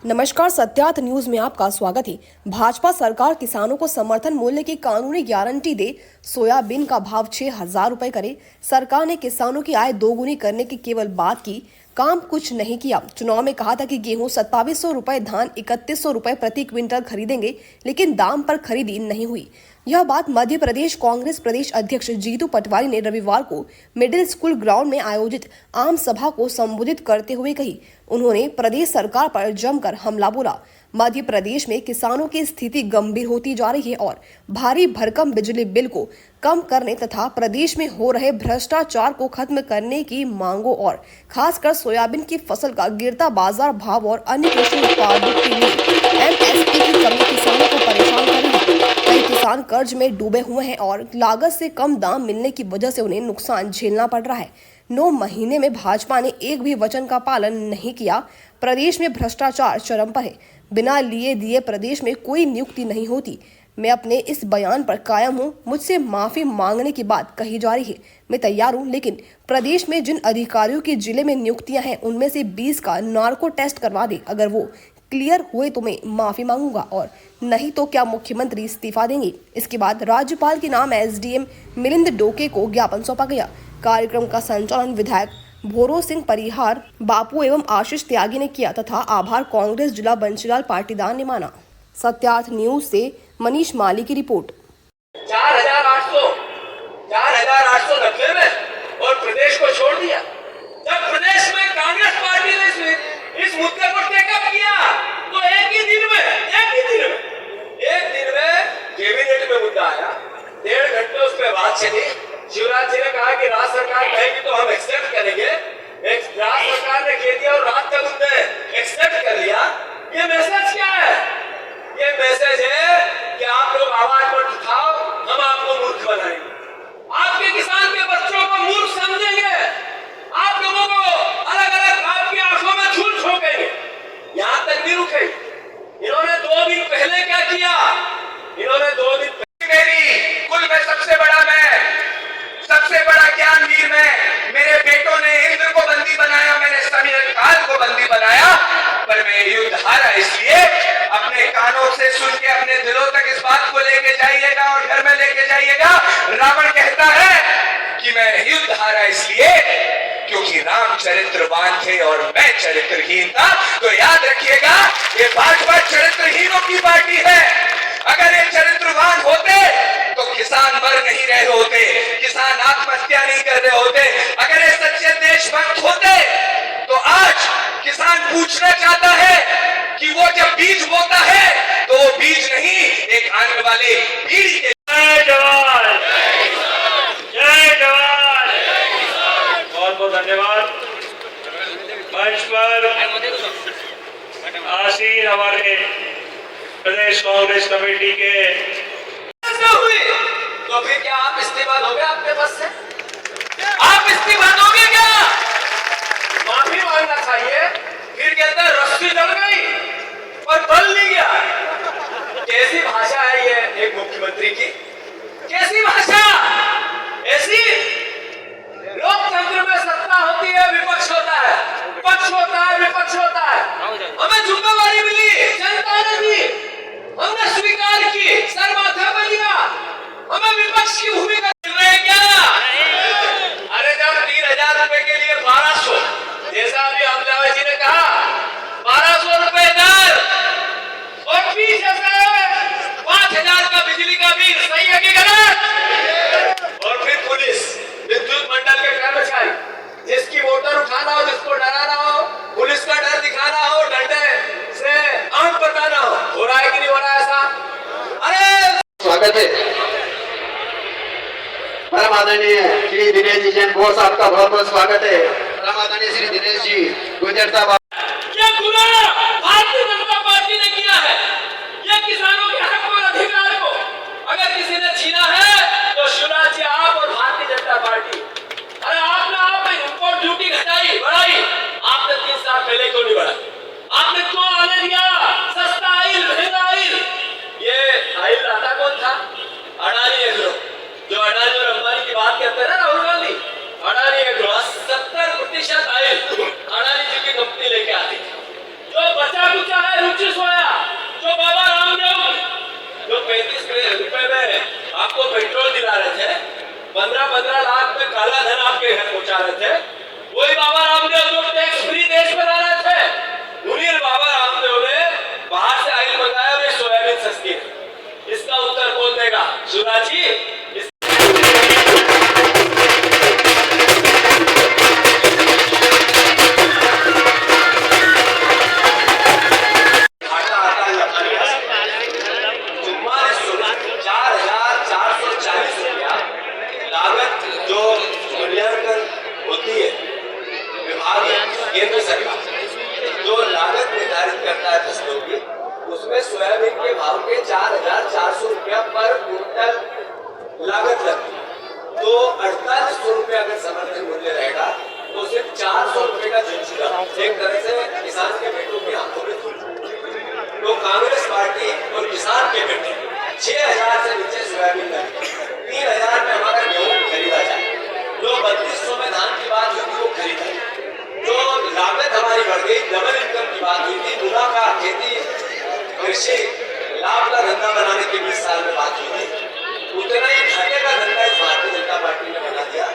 नमस्कार, सत्यार्थ न्यूज में आपका स्वागत है। भाजपा सरकार किसानों को समर्थन मूल्य की कानूनी गारंटी दे, सोयाबीन का भाव 6,000 रुपए करे। सरकार ने किसानों की आय दोगुनी करने की केवल बात की, काम कुछ नहीं किया। चुनाव में कहा था कि गेहूं 2700 रुपए, धान 3100 रुपए प्रति क्विंटल खरीदेंगे, लेकिन दाम पर खरीदी नहीं हुई। यह बात मध्य प्रदेश कांग्रेस प्रदेश अध्यक्ष जीतू पटवारी ने रविवार को मिडिल स्कूल ग्राउंड में आयोजित आम सभा को संबोधित करते हुए कही। उन्होंने प्रदेश सरकार पर जमकर हमला बोला। मध्य प्रदेश में किसानों की स्थिति गंभीर होती जा रही है और भारी भरकम बिजली बिल को कम करने तथा प्रदेश में हो रहे भ्रष्टाचार को खत्म करने की मांगों और खासकर सोयाबीन की फसल का गिरता बाजार भाव और अन्य कृषि उत्पादों के लिए एमएसपी की कमी किसानों को परेशान कर रही है। कई किसान कर्ज में डूबे हुए हैं और लागत से कम दाम मिलने की वजह से उन्हें नुकसान झेलना पड़ रहा है। 9 महीने में भाजपा ने एक भी वचन का पालन नहीं किया। प्रदेश में भ्रष्टाचार चरम पर है। बिना लिए दिए प्रदेश में कोई नियुक्ति नहीं होती। मैं अपने इस बयान पर कायम हूँ। मुझसे माफी मांगने की बात कही जा रही है, मैं तैयार हूँ, लेकिन प्रदेश में जिन अधिकारियों की जिले में नियुक्तियां हैं उनमें से 20 का नार्को टेस्ट करवा दे। अगर वो क्लियर हुए तो मैं माफी मांगूंगा और नहीं तो क्या मुख्यमंत्री इस्तीफा देंगे। इसके बाद राज्यपाल के नाम एसडीएम मिलिंद डोके को ज्ञापन सौंपा गया। कार्यक्रम का संचालन विधायक भोरो सिंह परिहार, बापू एवं आशीष त्यागी ने किया तथा आभार कांग्रेस जिला बंशीलाल पाटीदार ने माना। सत्यार्थ न्यूज से मनीष माली की रिपोर्ट। 4,800 दफे में और प्रदेश को छोड़ दिया। जब प्रदेश में कांग्रेस पार्टी ने इस मुद्दे को टेकअप किया तो एक दिन में कैबिनेट में मुद्दा आया। 1.5 घंटे उस पर बात चली। शिवराज जी ने कहा कि राज्य सरकार कहेगी तो हम एक्सेप्ट करेंगे। राज्य सरकार ने कह दिया और रात तक उनने एक्सेप्ट कर लिया। ये मैसेज क्या है? ये मैसेज है कि आप लोग आवाज मत उठाओ, हम आपको मूर्ख बनाएंगे, आपके किसान के बच्चों को मूर्ख समझेंगे, आप लोगों को अलग अलग आपकी आंखों में धूल झोंकेंगे। यहां तक नहीं रुके। इन्होंने 2 दिन पहले क्या किया? इन्होंने 2 दिन कुल में सबसे बड़ा ज्ञानवीर में मेरे बेटों ने इंद्र को बंदी बनाया, मैंने समीर काल को बंदी बनाया, पर मैं युद्ध हारा। इसलिए अपने कानों से सुन के अपने दिलों तक इस बात को लेके जाइएगा और घर में लेके जाइएगा। रावण कहता है कि मैं युद्ध हारा इसलिए क्योंकि राम चरित्रवान थे और मैं चरित्रहीन था। तो याद रखिएगा, ये भाजपा चरित्रहीनों की पार्टी है। अगर ये चरित्रवान होते तो किसान मर नहीं रहे होते, किसान आत्महत्या नहीं कर रहे होते। अगर ये सच्चे देशभक्त होते तो आज किसान पूछना चाहता है कि वो जब बीज बोता है तो वो बीज नहीं, एक आने वाले पीढ़ी के। जय जवान, जय जवान। बहुत बहुत धन्यवाद। मंच पर आसीन हमारे प्रदेश कांग्रेस कमेटी के हुई तो फिर क्या आप इस्तीफा दोगे? आपके पास से आप इस्तीफा दोगे क्या? माफी मांगना चाहिए। फिर कहते हैं रस्सी जल गई और बल नहीं गया। कैसी भाषा है ये एक मुख्यमंत्री की? कैसी भाषा? ऐसी लोकतंत्र में सत्ता होती है, विपक्ष होता है, पक्ष होता है, विपक्ष होता है। हमें जिम्मेवारी मिली, जनता ने दी, हमने स्वीकार की, सर माथा पर लिया। हमें विपक्ष की भूमिका मिल रही क्या? अरे जब 3,000 रुपए के लिए 1200, जैसा अभी अमलावा जी ने कहा, 1200 रुपए दर और 5,000 का बिजली का बिल, सही है कि गलत? और फिर पुलिस, विद्युत मंडल के कर्मचारी, जिसकी मोटर उठाना हो, जिसको डराना हो, पुलिस का डर दिखाना हो, डंडे से आंख बताना हो रहा है कि नहीं हो रहा है ऐसा? अरे स्वागत है परम आदरणीय श्री दिनेश जी जैन बोस, आपका बहुत बहुत स्वागत है। परम आदरणीय श्री दिनेश जी गुजरता ये गुनाह भारतीय जनता पार्टी ने किया है। ये किसानों के हक और अधिकार को अगर किसी ने छीना है तो शिवराज जी आप और भारतीय जनता पार्टी। अरे आपने इंपोर्ट ड्यूटी घटाई, बढ़ाई, आपने 3 साल पहले क्यों नहीं बढ़ाई? आपने क्यों आने दिया सस्ता आइल, महंगा आइल? ये आइल लाता कौन था? अडानी एग्रो, जो अडानी और अंबानी की बात करते हैं ना राहुल गांधी, अडानी एग्रो 70% आइल अडानी जी की कंपनी लेके आती थी। जो बचा कुचा है 35 रुपए में आपको पेट्रोल दिला रहे थे, 15-15 लाख में काला धन आपके घर पहुंचा रहे थे, वही बाबा रामदेव जो टैक्स फ्री देश बना रहे थे, उन्हीं बाबा रामदेव ने बाहर से ऑयल मंगाया और सोयाबीन सस्ती है। इसका उत्तर कौन देगा? शिवराज जी। केंद्र सरकार जो लागत निर्धारित करता है फसलों की, उसमें सोयाबीन के भाव के 4,400 रुपया पर क्विंटल लागत लगती है। तो 4800 रुपया अगर समर्थन मूल्य रहेगा तो सिर्फ 400 रुपए का झुंझुला एक तरह से किसान के बेटों की आंखों में धूल। तो कांग्रेस पार्टी और किसान के बेटे 6,000 से नीचे सोयाबीन लगी, 3,000 में हमारा गेहूं खरीदा जाए, जो 3200 में धान की बात हुई थी वो खरीदा जाए, जो लागत हमारी बढ़ गई, डबल इनकम की बात हुई थी, मुनाफा खेती कृषि लाभ का धंधा बनाने की 20 साल में बात हुई थी, उतना ही घाटे का धंधा इस भारतीय जनता पार्टी ने बना दिया।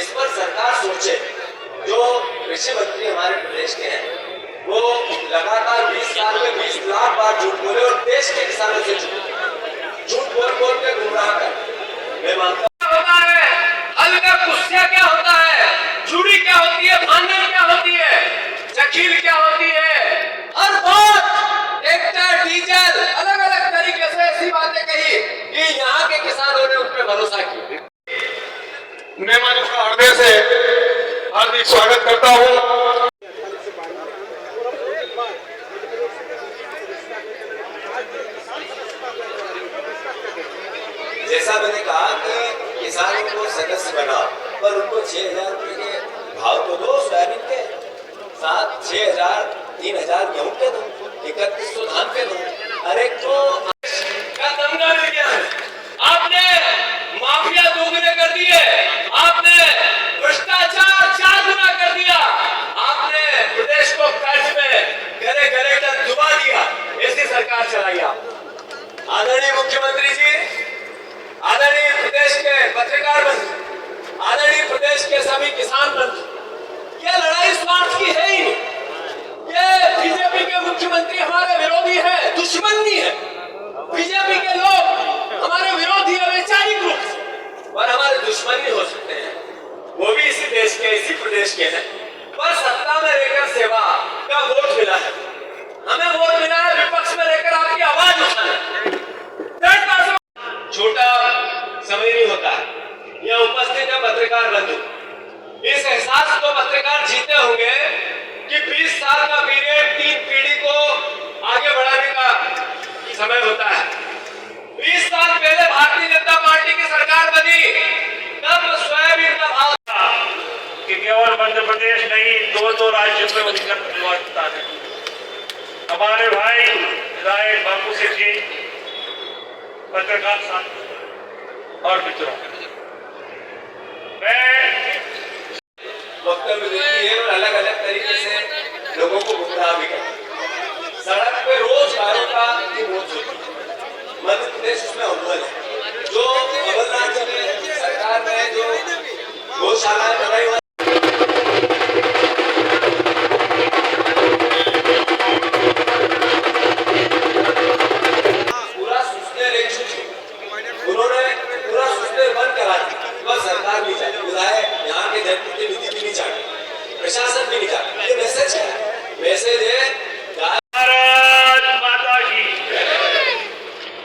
इस पर सरकार सोचे। जो कृषि मंत्री हमारे प्रदेश के हैं वो लगातार 20 साल में 20 लाख बार झूठ बोले और देश के किसानों से झूठ बोल के गुमराह कर। मैं मानता होता है हल्का कुस्सिया क्या होता है, जुड़ी क्या होती है, फांदन क्या होती है, जखील क्या होती है, हर बात ट्रैक्टर डीजल अलग अलग तरीके से ऐसी बातें कही कि यहाँ के किसानों ने उन पर भरोसा किया। मेहमानों का हृदय से हार्दिक स्वागत करता हूँ। जैसा मैंने कहा कि किसानों को सदस्य बनाओ, पर उनको 6,000 रुपए के भाव तो दो, सोयाबीन के साथ 6,000 3,000 गेहूं के दो, 3100 धान के दो। अरे तो का दंगा मिल गया है। आपने माफिया दोगुने कर दिए, आपने भ्रष्टाचार 4 गुना कर दिया, आपने प्रदेश को कर्ज में गले गले तक डुबा दिया। ऐसी सरकार चलाई आप। आदरणीय मुख्यमंत्री जी, आदरणीय प्रदेश के पत्रकार बंधु, आदरणीय प्रदेश के सभी किसान बंधु, ये लड़ाई स्वार्थ की है ही नहीं। ये बीजेपी के मुख्यमंत्री हमारे विरोधी है, दुश्मन नहीं है। बीजेपी के लोग हमारे विरोधी है वैचारिक रूप से, और हमारे दुश्मन नहीं हो सकते हैं। वो भी इसी देश के, इसी प्रदेश के हैं, पर सत्ता में रहकर सेवा का वोट मिला है। हमें वोट मिला है विपक्ष में रहकर आपकी आवाज उठाने। छोटा समय नहीं होता है। यह उपस्थित है पत्रकार बंधु, इस एहसास को पत्रकार जीते होंगे कि 20 साल का पीरियड 3 पीढ़ी को आगे बढ़ाने का समय होता है। 20 साल पहले भारतीय जनता पार्टी की सरकार बनी, तब सोयाबीन का भाव था कि केवल मध्य प्रदेश नहीं, 2 राज्यों में उनका परिवर्तन है। हमारे भाई विधायक बाबू सिंह जी, पत्रकार साथी और मित्रों, मैं वक्तव्य देती है और अलग अलग तरीके से लोगों को गुमराह भी करती। सड़क पे रोजगारों का मौत होती है, मध्य प्रदेश उसमें अव्वल है। जो अव्वल राज्य में सरकार ने जो गौशालाएं बनाई हुई, पूरा सुस्ते रेख उन्होंने पूरा सुस्ते बंद करा दी। बस सरकार नहीं चाहती, विधायक यहाँ के जनप्रतिनिधि भी नहीं चाहते, प्रशासन भी नहीं चाहता। ये मैसेज है, मैसेज है भारत माता की।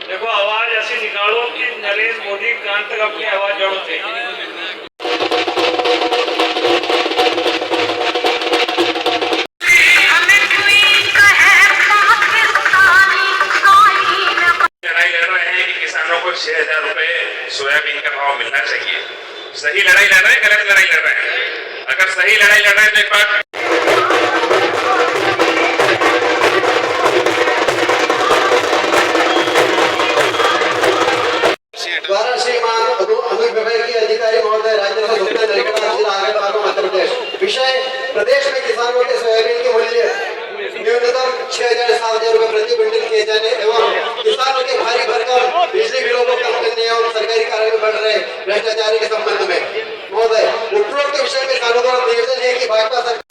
देखो आवाज ऐसी निकालो कि नरेंद्र मोदी कान तक अपनी आवाज जोड़ दे। लड़ाई लड़ रहे हैं कि किसानों को 6,000 रुपए सोयाबीन का भाव मिलना चाहिए। सही लड़ाई लड़ रहे हैं, गलत लड़ाई लड़ रहे हैं? अगर सही लड़ाई लड़ रहे हैं तो एक बात द्वारा श्रीमान अनुज विभागीय अधिकारी महोदय, राज्य मध्य प्रदेश। विषय: प्रदेश में किसानों के सोयाबीन के मूल्य न्यूनतम 6,000 से 7,000 रुपए प्रति क्विंटल किए जाने एवं किसानों के भारी भरकम भाजपा सरकार